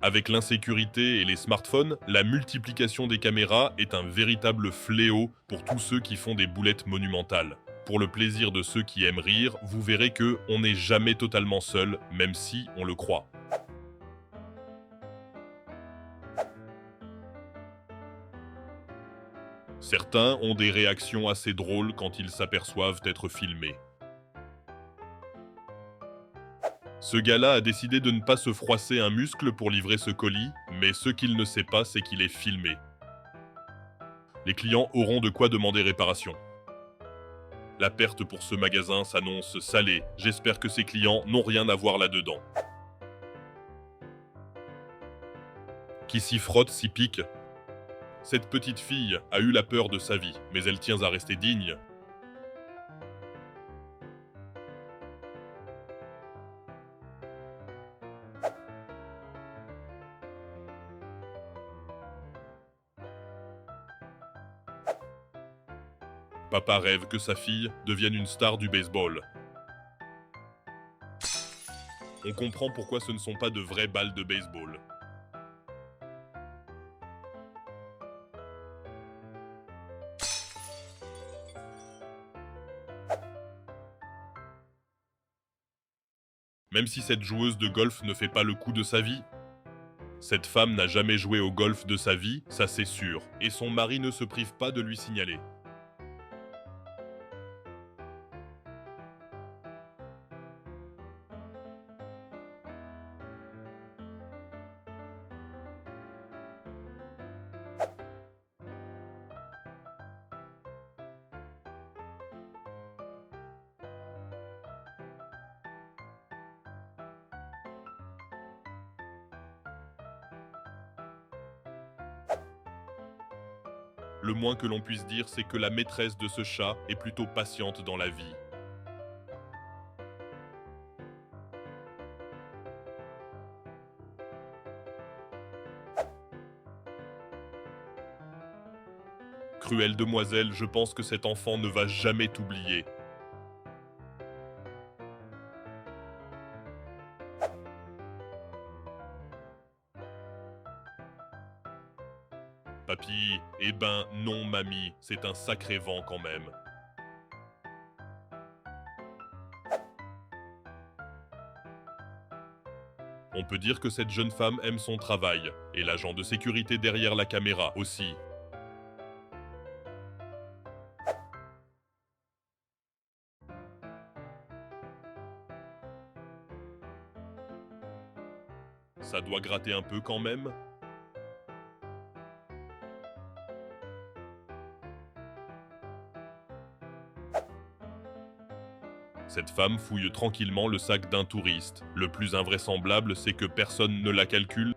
Avec l'insécurité et les smartphones, la multiplication des caméras est un véritable fléau pour tous ceux qui font des boulettes monumentales. Pour le plaisir de ceux qui aiment rire, vous verrez que on n'est jamais totalement seul, même si on le croit. Certains ont des réactions assez drôles quand ils s'aperçoivent être filmés. Ce gars-là a décidé de ne pas se froisser un muscle pour livrer ce colis, mais ce qu'il ne sait pas, c'est qu'il est filmé. Les clients auront de quoi demander réparation. La perte pour ce magasin s'annonce salée. J'espère que ses clients n'ont rien à voir là-dedans. Qui s'y frotte, s'y pique. Cette petite fille a eu la peur de sa vie, mais elle tient à rester digne. Papa rêve que sa fille devienne une star du baseball. On comprend pourquoi ce ne sont pas de vraies balles de baseball. Même si cette joueuse de golf ne fait pas le coup de sa vie, cette femme n'a jamais joué au golf de sa vie, ça c'est sûr, et son mari ne se prive pas de lui signaler. Le moins que l'on puisse dire, c'est que la maîtresse de ce chat est plutôt patiente dans la vie. Cruelle demoiselle, je pense que cet enfant ne va jamais t'oublier. Papy, eh ben non mamie, c'est un sacré vent quand même. On peut dire que cette jeune femme aime son travail, et l'agent de sécurité derrière la caméra aussi. Ça doit gratter un peu quand même. Cette femme fouille tranquillement le sac d'un touriste. Le plus invraisemblable, c'est que personne ne la calcule.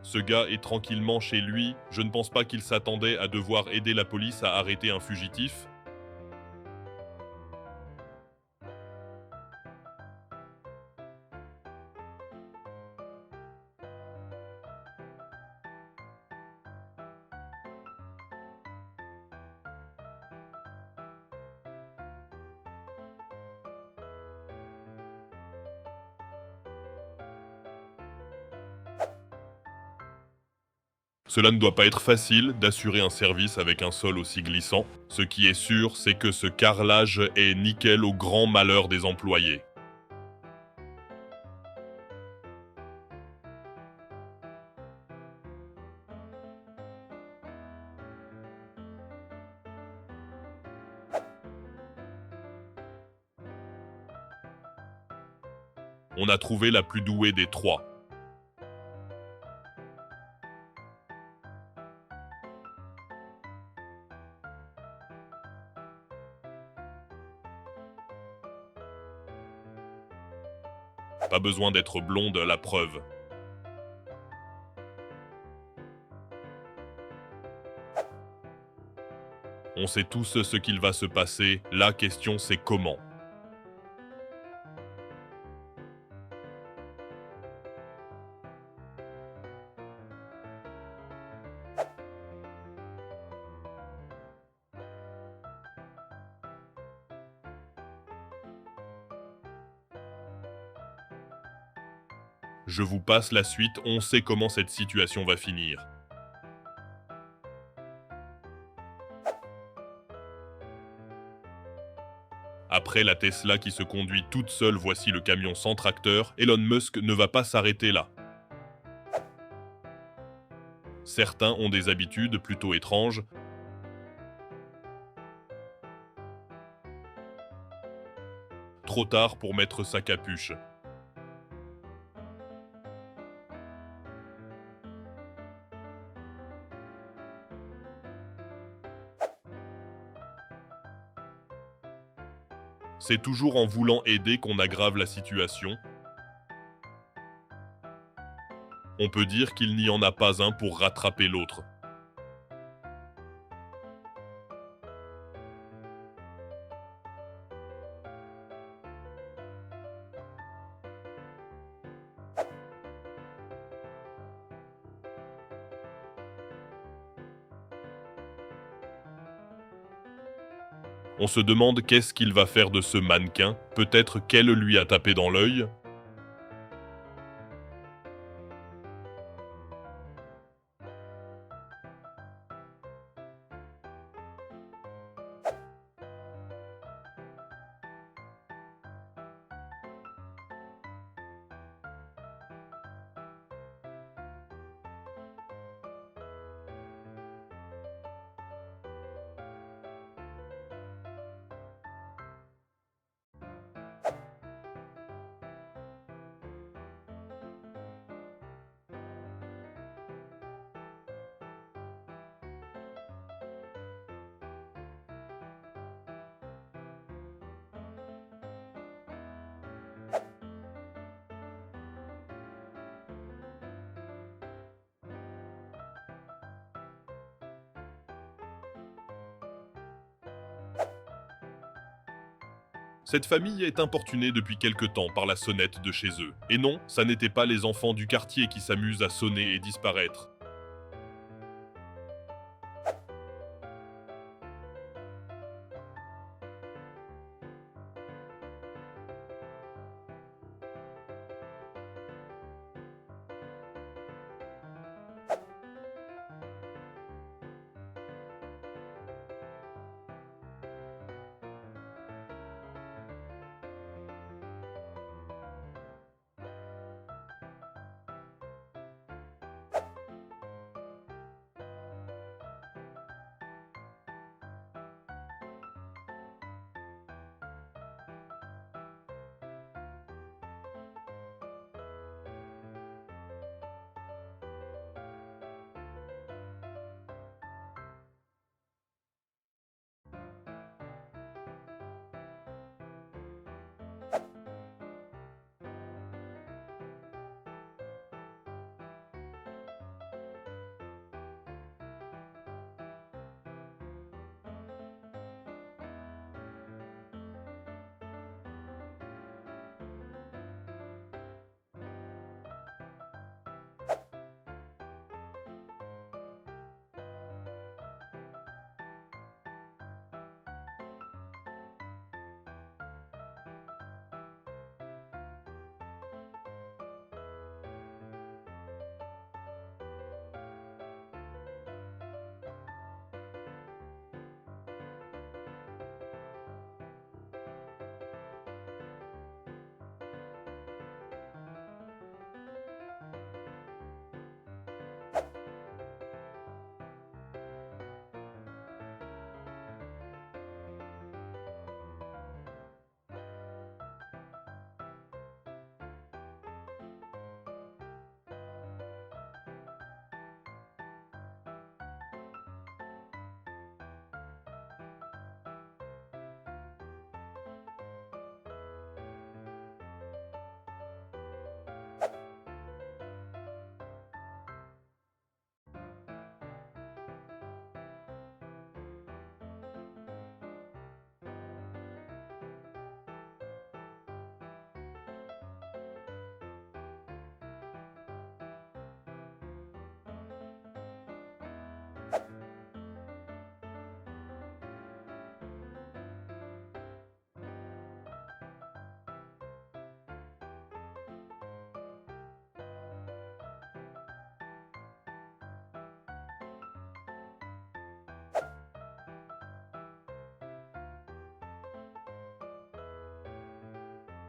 Ce gars est tranquillement chez lui, je ne pense pas qu'il s'attendait à devoir aider la police à arrêter un fugitif. Cela ne doit pas être facile d'assurer un service avec un sol aussi glissant. Ce qui est sûr, c'est que ce carrelage est nickel au grand malheur des employés. On a trouvé la plus douée des trois. Pas besoin d'être blonde, la preuve. On sait tous ce qu'il va se passer, la question c'est comment. Je vous passe la suite, on sait comment cette situation va finir. Après la Tesla qui se conduit toute seule, voici le camion sans tracteur, Elon Musk ne va pas s'arrêter là. Certains ont des habitudes plutôt étranges. Trop tard pour mettre sa capuche. C'est toujours en voulant aider qu'on aggrave la situation. On peut dire qu'il n'y en a pas un pour rattraper l'autre. On se demande qu'est-ce qu'il va faire de ce mannequin, peut-être qu'elle lui a tapé dans l'œil. Cette famille est importunée depuis quelque temps par la sonnette de chez eux. Et non, ça n'était pas les enfants du quartier qui s'amusent à sonner et disparaître.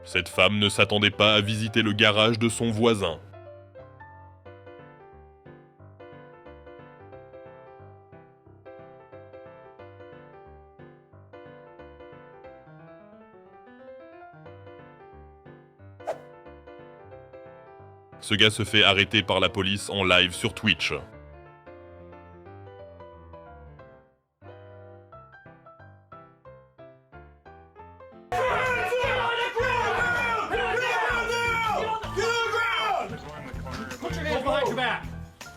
Cette femme ne s'attendait pas à visiter le garage de son voisin. Ce gars se fait arrêter par la police en live sur Twitch. Put your hands behind your back.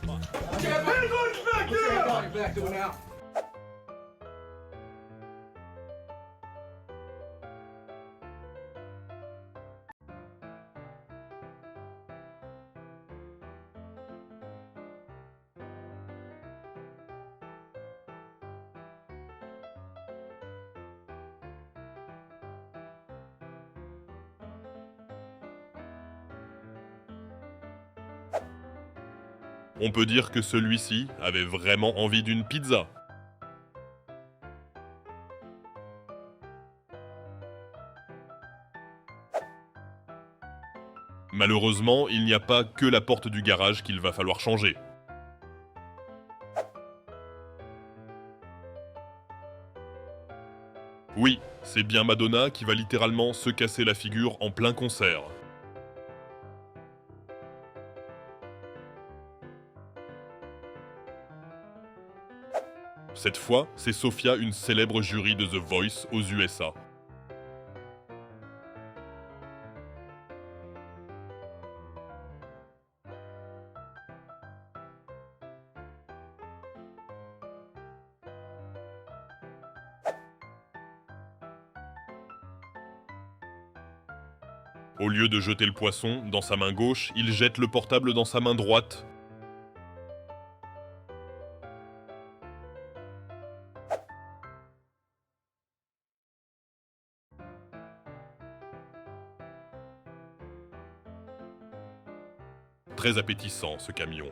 Put your hands behind your back. Do it now. On peut dire que celui-ci avait vraiment envie d'une pizza. Malheureusement, il n'y a pas que la porte du garage qu'il va falloir changer. Oui, c'est bien Madonna qui va littéralement se casser la figure en plein concert. Cette fois, c'est Sophia, une célèbre jury de The Voice aux USA. Au lieu de jeter le poisson dans sa main gauche, il jette le portable dans sa main droite. Très appétissant, ce camion.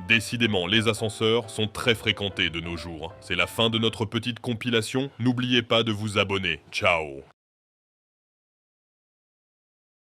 Décidément, les ascenseurs sont très fréquentés de nos jours. C'est la fin de notre petite compilation. N'oubliez pas de vous abonner. Ciao!